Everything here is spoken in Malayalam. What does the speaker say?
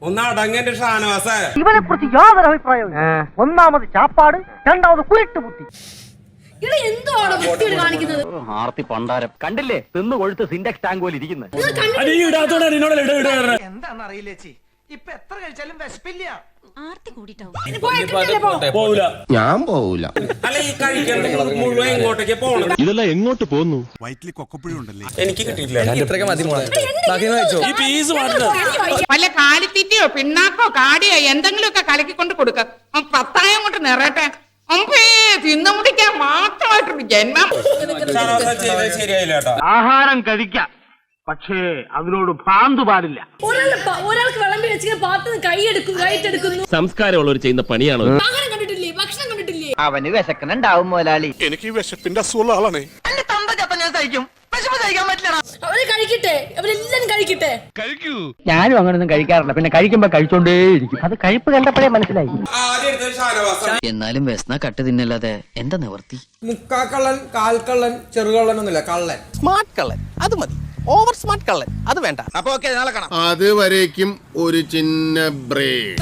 ഒന്നടങ്ങന്റെ ഷാനവാസേ, ഇവനെ കുറിച്ച് യാതൊരു അഭിപ്രായവും. ഒന്നാമത് ചാപ്പാട്, രണ്ടാമത് കുരുട്ട് ബുദ്ധി. ആർത്തി പണ്ടാരം കണ്ടില്ലേ, തിന്നു കൊഴുത്ത് സിൻഡെക്സ് ടാങ്ക് പോലെ ഇരിക്കുന്നത്. എന്താണെന്നറിയില്ലേ ചേച്ചി, ഇപ്പൊ എത്ര കഴിച്ചാലും വിശപ്പില്ല. ഞാൻ പോവൂല. അല്ല ഈ കഴിക്കണ്ട മുഴുവൻ ഇങ്ങോട്ടേക്ക് പോകണം. ഇതെല്ലാം എങ്ങോട്ട് പോന്നു? വയറ്റിൽ കൊക്കപ്പുഴുണ്ടല്ലേ? എനിക്ക് കിട്ടിയിട്ടില്ല. വല്ല കാലിത്തീറ്റയോ പിണ്ണാക്കോ കാടിയോ എന്തെങ്കിലുമൊക്കെ കലക്കിക്കൊണ്ട് കൊടുക്ക. പത്തായം കൊണ്ട് നിറയട്ടെ. തിന്നു മുടിക്കാൻ മാത്രമായിട്ടൊരു ജന്മം. ശരിയായില്ല കേട്ടോ. ആഹാരം കഴിക്കാം, പക്ഷേ അതിനോട് ഭ്രാന്ത് പാടില്ല. ഒരാൾക്ക് വിളമ്പി വെച്ച് പാത്ത് കൈയെടുക്കുന്നു. സംസ്കാരമുള്ളവർ ചെയ്യുന്ന പണിയാണോ? ആഹാരം കണ്ടിട്ടില്ലേ, ഭക്ഷണം കണ്ടിട്ടില്ലേ? അവന് വിശക്കണുണ്ടാവും മുതലാളി. എനിക്ക് ഈ വിശപ്പിന്റെ അസുഖമുള്ള ആളാണ്. അവര് കഴിക്കട്ടെ, അവരെല്ലാം കഴിക്കട്ടെ. ഞാനും അങ്ങനൊന്നും കഴിക്കാറില്ല, പിന്നെ കഴിക്കുമ്പോ കഴിച്ചോണ്ടേയിരിക്കും. അത് കഴിപ്പ് കണ്ടപ്പോഴേ മനസ്സിലായി. ആദ്യം എടുത്തത് ഷാനവാസ. എന്നാലും വ്യസന കട്ട് തിന്നല്ലാതെ എന്താ നിവർത്തി? മുക്കാക്കള്ളൻ, കാൽക്കള്ളൻ, ചെറുകള്ളൻ ഒന്നുമില്ല, കള്ളൻ. സ്മാർട്ട് കള്ളൻ അത് മതി, ഓവർ സ്മാർട്ട് കള്ളൻ അത് വേണ്ട. അപ്പൊ ഓക്കെ, നാളെ കാണാം. അതുവരേക്കും ഒരു ചിന്ന ബ്രേക്ക്.